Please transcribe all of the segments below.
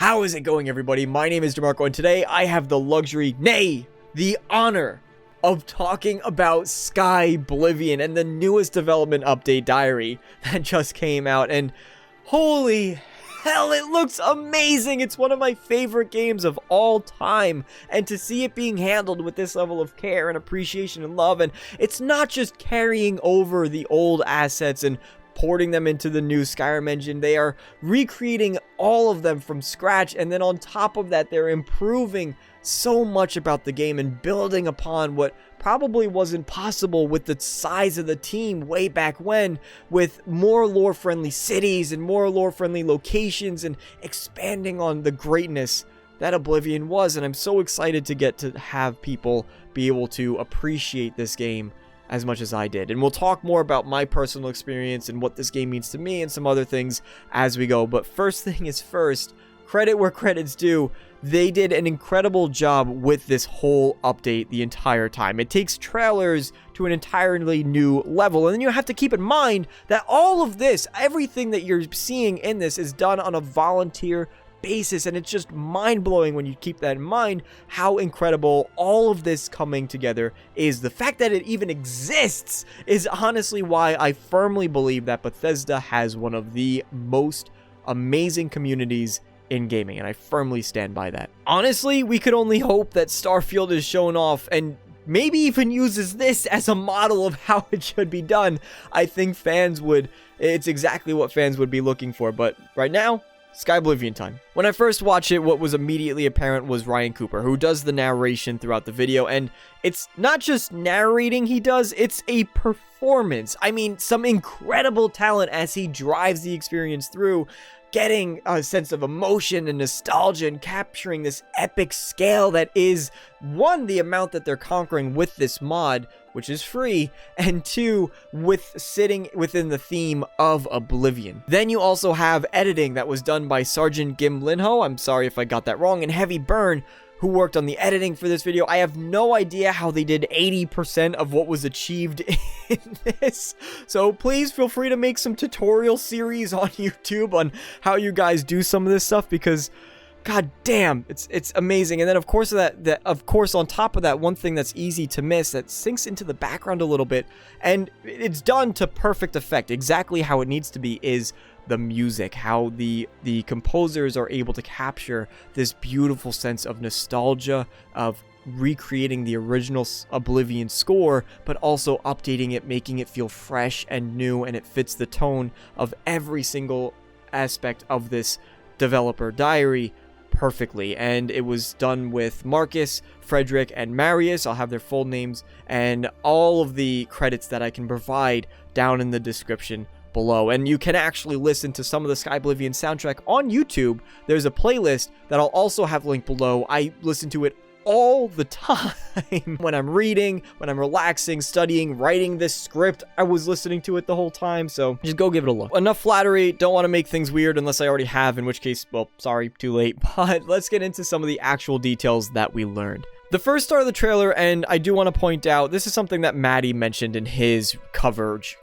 How is it going, everybody? My name is DeMarco, and today I have the luxury, nay, the honor of talking about Skyblivion and the newest development update diary that just came out, and holy hell, it looks amazing! It's one of my favorite games of all time, and to see it being handled with this level of care and appreciation and love, and it's not just carrying over the old assets and porting them into the new Skyrim engine. They are recreating all of them from scratch, and then on top of that, they're improving so much about the game and building upon what probably wasn't possible with the size of the team way back when, with more lore-friendly cities and more lore-friendly locations and expanding on the greatness that Oblivion was. And I'm so excited to get to have people be able to appreciate this game as much as I did. And we'll talk more about my personal experience and what this game means to me and some other things as we go. But first thing is first, credit where credit's due. They did an incredible job with this whole update the entire time. It takes trailers to an entirely new level. And then you have to keep in mind that all of this, everything that you're seeing in this, is done on a volunteer basis, and it's just mind-blowing when you keep that in mind how incredible all of this coming together is. The fact that it even exists is honestly why I firmly believe that Bethesda has one of the most amazing communities in gaming, and I firmly stand by that. Honestly, we could only hope that Starfield is shown off and maybe even uses this as a model of how it should be done. I think it's exactly what fans would be looking for, but right now, Skyblivion time. When I first watched it, what was immediately apparent was Ryan Cooper, who does the narration throughout the video, and it's not just narrating he does, it's a performance. I mean, some incredible talent as he drives the experience through, getting a sense of emotion and nostalgia and capturing this epic scale that is, one, the amount that they're conquering with this mod, which is free, and two, with sitting within the theme of Oblivion. Then you also have editing that was done by Sergeant Gim Linho, I'm sorry if I got that wrong, and Heavy Burn, who worked on the editing for this video. I have no idea how they did 80% of what was achieved in this, so please feel free to make some tutorial series on YouTube on how you guys do some of this stuff, because god damn, it's amazing. And then of course on top of that, one thing that's easy to miss that sinks into the background a little bit, and it's done to perfect effect, exactly how it needs to be, is the music, how the composers are able to capture this beautiful sense of nostalgia, of recreating the original Oblivion score, but also updating it, making it feel fresh and new, and it fits the tone of every single aspect of this developer diary perfectly. And it was done with Marcus, Frederick, and Marius. I'll have their full names and all of the credits that I can provide down in the description below. And you can actually listen to some of the Skyblivion soundtrack on YouTube. There's a playlist that I'll also have linked below. I listen to it all the time when I'm reading, when I'm relaxing, studying, writing this script. I was listening to it the whole time, so just go give it a look. Enough flattery. Don't want to make things weird unless I already have, in which case, well, sorry, too late. But let's get into some of the actual details that we learned. The first star of the trailer, and I do want to point out, this is something that Maddie mentioned in his coverage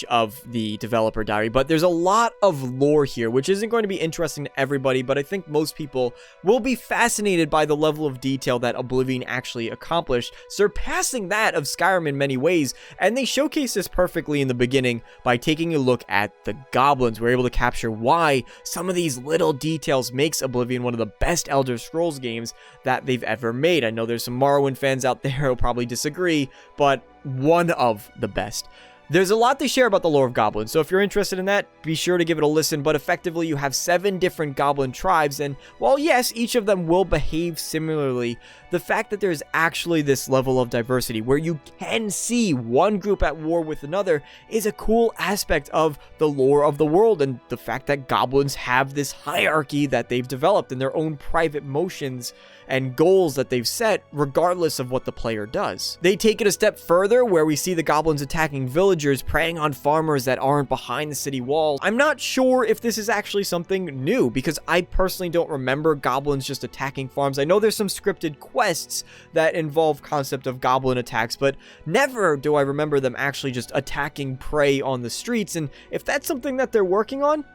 of the developer diary, but there's a lot of lore here, which isn't going to be interesting to everybody, but I think most people will be fascinated by the level of detail that Oblivion actually accomplished, surpassing that of Skyrim in many ways, and they showcase this perfectly in the beginning by taking a look at the goblins. We're able to capture why some of these little details makes Oblivion one of the best Elder Scrolls games that they've ever made. I know there's some Morrowind fans out there who'll probably disagree, but one of the best. There's a lot to share about the lore of goblins, so if you're interested in that, be sure to give it a listen. But effectively, you have 7 different goblin tribes, and while yes, each of them will behave similarly, the fact that there's actually this level of diversity where you can see one group at war with another is a cool aspect of the lore of the world, and the fact that goblins have this hierarchy that they've developed and their own private motions and goals that they've set regardless of what the player does. They take it a step further where we see the goblins attacking villagers, preying on farmers that aren't behind the city walls. I'm not sure if this is actually something new, because I personally don't remember goblins just attacking farms. I know there's some scripted quests that involve concept of goblin attacks, but never do I remember them actually just attacking prey on the streets. And if that's something that they're working on,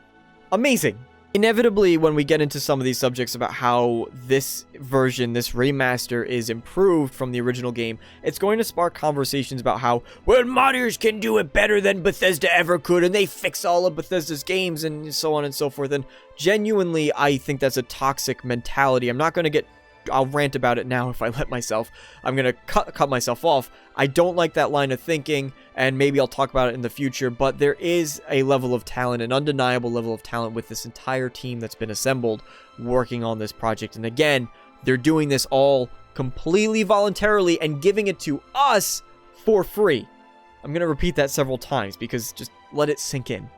amazing. Inevitably, when we get into some of these subjects about how this version, this remaster, is improved from the original game, it's going to spark conversations about how, well, modders can do it better than Bethesda ever could, and they fix all of Bethesda's games, and so on and so forth. And genuinely, I think that's a toxic mentality. I'll rant about it now if I let myself. I'm going to cut myself off. I don't like that line of thinking, and maybe I'll talk about it in the future, but there is a level of talent, an undeniable level of talent with this entire team that's been assembled working on this project. And again, they're doing this all completely voluntarily and giving it to us for free. I'm going to repeat that several times because just let it sink in.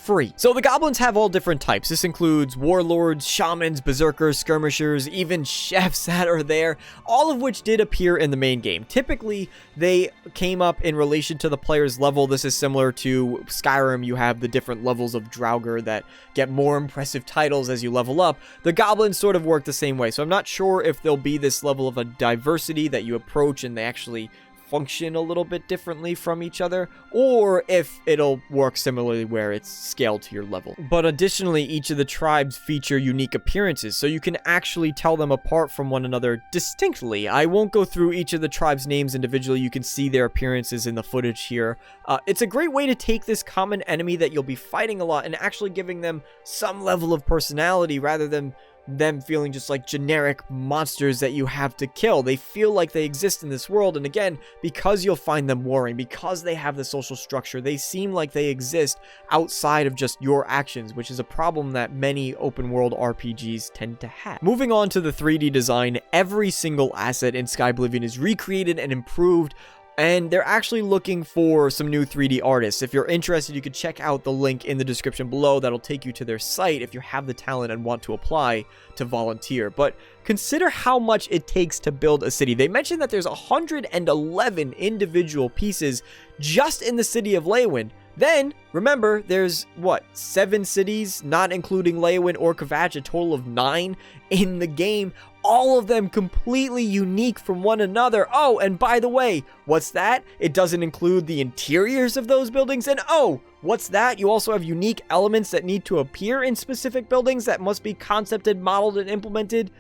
Free. So the goblins have all different types. This includes warlords, shamans, berserkers, skirmishers, even chefs that are there, all of which did appear in the main game. Typically, they came up in relation to the player's level. This is similar to Skyrim. You have the different levels of Draugr that get more impressive titles as you level up. The goblins sort of work the same way. So I'm not sure if there'll be this level of a diversity that you approach and they actually function a little bit differently from each other, or if it'll work similarly where it's scaled to your level. But additionally, each of the tribes feature unique appearances, so you can actually tell them apart from one another distinctly. I won't go through each of the tribes' names individually. You can see their appearances in the footage here. It's a great way to take this common enemy that you'll be fighting a lot and actually giving them some level of personality rather than them feeling just like generic monsters that you have to kill. They feel like they exist in this world, and again, because you'll find them warring, because they have the social structure, they seem like they exist outside of just your actions, which is a problem that many open world RPGs tend to have. Moving on to the 3D design, every single asset in Skyblivion is recreated and improved, and they're actually looking for some new 3D artists. If you're interested, you could check out the link in the description below. That'll take you to their site if you have the talent and want to apply to volunteer. But consider how much it takes to build a city. They mentioned that there's 111 individual pieces just in the city of Leyawiin. Then, remember, there's, 7 cities, not including Leyawiin or Kvatch, a total of 9 in the game, all of them completely unique from one another. Oh, and by the way, what's that? It doesn't include the interiors of those buildings, and oh, what's that? You also have unique elements that need to appear in specific buildings that must be concepted, modeled, and implemented.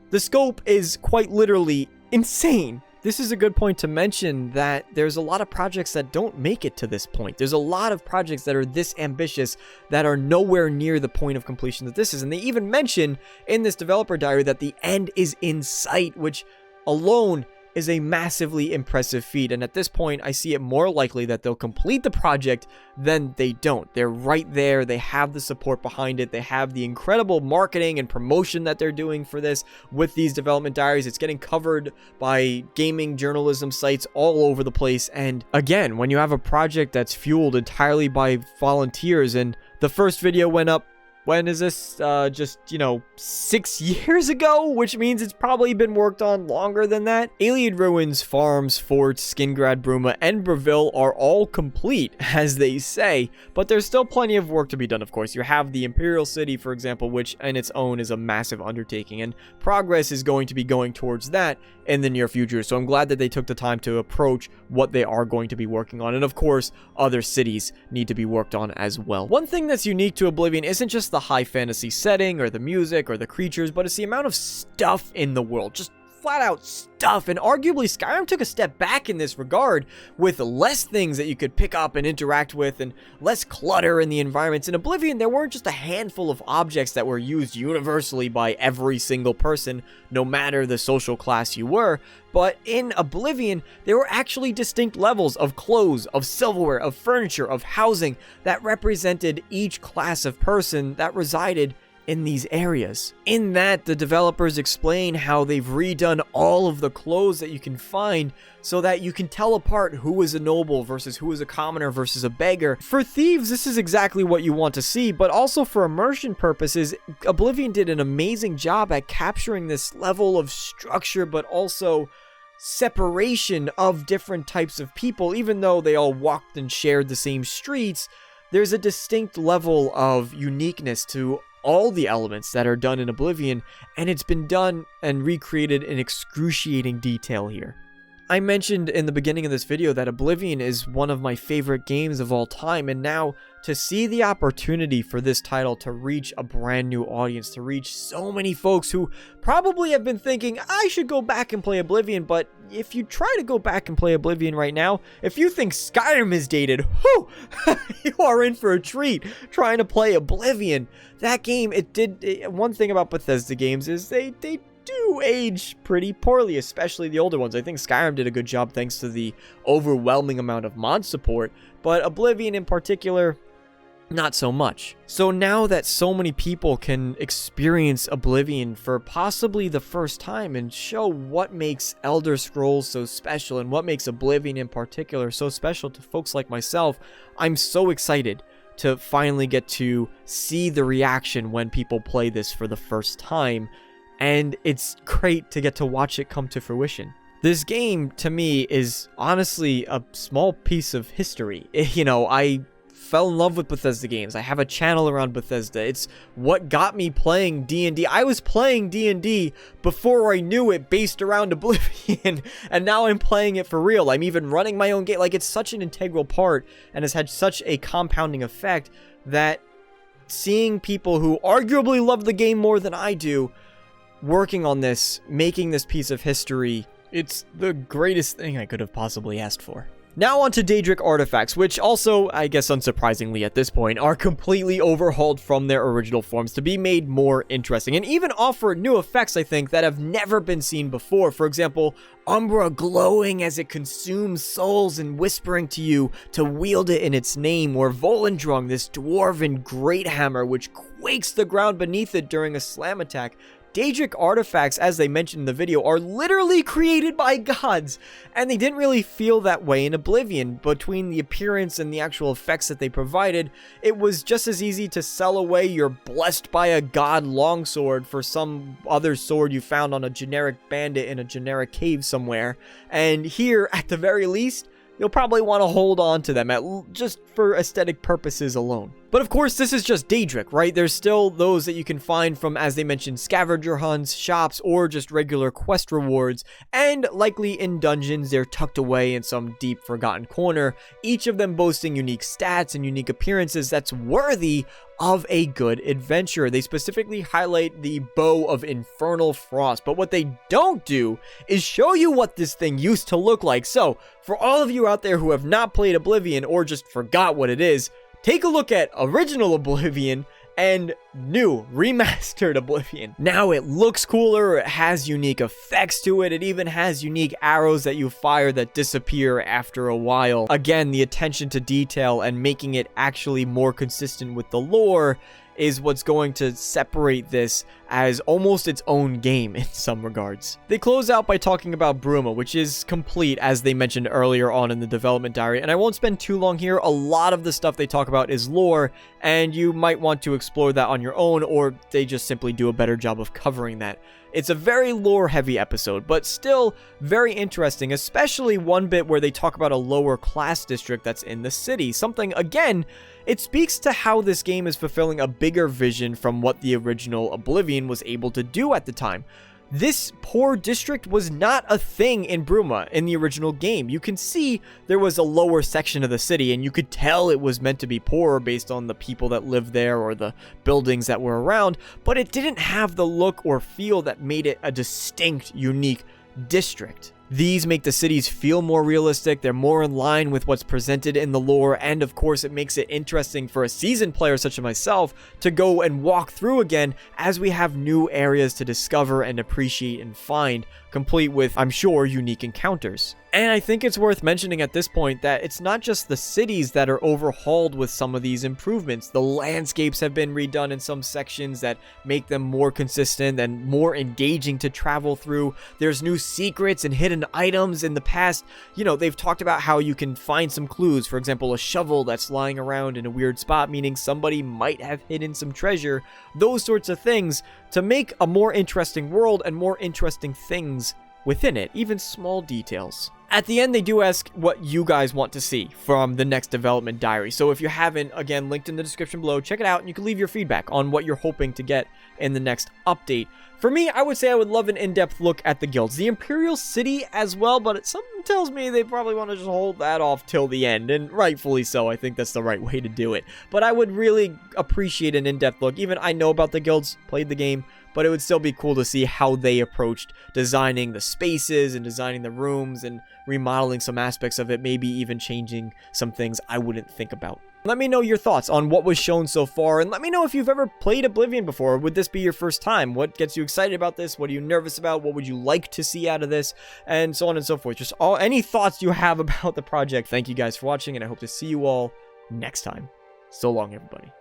The scope is quite literally insane. This is a good point to mention that there's a lot of projects that don't make it to this point. There's a lot of projects that are this ambitious that are nowhere near the point of completion that this is. And they even mention in this developer diary that the end is in sight, which alone is a massively impressive feat. And at this point, I see it more likely that they'll complete the project than they don't. They're right there. They have the support behind it. They have the incredible marketing and promotion that they're doing for this with these development diaries. It's getting covered by gaming journalism sites all over the place. And again, when you have a project that's fueled entirely by volunteers, and the first video went up, when is this? Just, 6 years ago, which means it's probably been worked on longer than that. Alien Ruins, Farms, Forts, Skingrad, Bruma, and Breville are all complete, as they say, but there's still plenty of work to be done, of course. You have the Imperial City, for example, which in its own is a massive undertaking, and progress is going to be going towards that in the near future, so I'm glad that they took the time to approach what they are going to be working on, and of course, other cities need to be worked on as well. One thing that's unique to Oblivion isn't just the high fantasy setting or the music or the creatures, but it's the amount of stuff in the world, just flat out stuff. And arguably Skyrim took a step back in this regard with less things that you could pick up and interact with and less clutter in the environments. In Oblivion, there weren't just a handful of objects that were used universally by every single person, no matter the social class you were, but in Oblivion, there were actually distinct levels of clothes, of silverware, of furniture, of housing that represented each class of person that resided in these areas. In that, the developers explain how they've redone all of the clothes that you can find so that you can tell apart who is a noble versus who is a commoner versus a beggar. For thieves, this is exactly what you want to see, but also for immersion purposes, Oblivion did an amazing job at capturing this level of structure, but also separation of different types of people. Even though they all walked and shared the same streets, there's a distinct level of uniqueness to all the elements that are done in Oblivion, and it's been done and recreated in excruciating detail here. I mentioned in the beginning of this video that Oblivion is one of my favorite games of all time, and now to see the opportunity for this title to reach a brand new audience, to reach so many folks who probably have been thinking, I should go back and play Oblivion, but if you try to go back and play Oblivion right now, if you think Skyrim is dated, whew, you are in for a treat trying to play Oblivion. That game, one thing about Bethesda games is they do age pretty poorly, especially the older ones. I think Skyrim did a good job thanks to the overwhelming amount of mod support, but Oblivion in particular, not so much. So now that so many people can experience Oblivion for possibly the first time and show what makes Elder Scrolls so special and what makes Oblivion in particular so special to folks like myself, I'm so excited to finally get to see the reaction when people play this for the first time. And it's great to get to watch it come to fruition. This game, to me, is honestly a small piece of history. You know, I fell in love with Bethesda games. I have a channel around Bethesda. It's what got me playing D&D. I was playing D&D before I knew it based around Oblivion, and now I'm playing it for real. I'm even running my own game. Like, it's such an integral part and has had such a compounding effect that seeing people who arguably love the game more than I do working on this, making this piece of history, it's the greatest thing I could have possibly asked for. Now on to Deadric Artifacts, which also, I guess unsurprisingly at this point, are completely overhauled from their original forms to be made more interesting, and even offer new effects, I think, that have never been seen before. For example, Umbra glowing as it consumes souls and whispering to you to wield it in its name, or Volendrung, this dwarven great hammer which quakes the ground beneath it during a slam attack. Daedric artifacts, as they mentioned in the video, are literally created by gods, and they didn't really feel that way in Oblivion. Between the appearance and the actual effects that they provided, it was just as easy to sell away your blessed by a god longsword for some other sword you found on a generic bandit in a generic cave somewhere, and here, at the very least, you'll probably want to hold on to them, just for aesthetic purposes alone. But of course, this is just Daedric, right? There's still those that you can find from, as they mentioned, scavenger hunts, shops, or just regular quest rewards, and likely in dungeons they're tucked away in some deep forgotten corner, each of them boasting unique stats and unique appearances that's worthy of a good adventure. They specifically highlight the Bow of Infernal Frost, but what they don't do is show you what this thing used to look like. So, for all of you out there who have not played Oblivion or just forgot what it is, take a look at original Oblivion and new remastered Oblivion. Now it looks cooler, it has unique effects to it, it even has unique arrows that you fire that disappear after a while. Again, the attention to detail and making it actually more consistent with the lore is what's going to separate this as almost its own game in some regards. They close out by talking about Bruma, which is complete, as they mentioned earlier on in the development diary, and I won't spend too long here. A lot of the stuff they talk about is lore, and you might want to explore that on your own, or they just simply do a better job of covering that. It's a very lore-heavy episode, but still very interesting, especially one bit where they talk about a lower class district that's in the city. Something, again, it speaks to how this game is fulfilling a bigger vision from what the original Oblivion was able to do at the time. This poor district was not a thing in Bruma in the original game. You can see there was a lower section of the city, and you could tell it was meant to be poorer based on the people that lived there or the buildings that were around, but it didn't have the look or feel that made it a distinct, unique district. These make the cities feel more realistic, they're more in line with what's presented in the lore, and of course it makes it interesting for a seasoned player such as myself to go and walk through again as we have new areas to discover and appreciate and find, complete with, I'm sure, unique encounters. And I think it's worth mentioning at this point that it's not just the cities that are overhauled with some of these improvements. The landscapes have been redone in some sections that make them more consistent and more engaging to travel through. There's new secrets and hidden items. In the past, you know, they've talked about how you can find some clues. For example, a shovel that's lying around in a weird spot, meaning somebody might have hidden some treasure. Those sorts of things to make a more interesting world and more interesting things within it, even small details. At the end, they do ask what you guys want to see from the next development diary. So if you haven't, again, linked in the description below, check it out, and you can leave your feedback on what you're hoping to get in the next update. For me, I would say I would love an in-depth look at the guilds. The Imperial City as well, but something tells me they probably want to just hold that off till the end, and rightfully so. I think that's the right way to do it. But I would really appreciate an in-depth look. Even I know about the guilds, played the game, but it would still be cool to see how they approached designing the spaces and designing the rooms and remodeling some aspects of it, maybe even changing some things I wouldn't think about. Let me know your thoughts on what was shown so far, and let me know if you've ever played Oblivion before. Would this be your first time? What gets you excited about this? What are you nervous about? What would you like to see out of this? And so on and so forth. Just any thoughts you have about the project. Thank you guys for watching, and I hope to see you all next time. So long, everybody.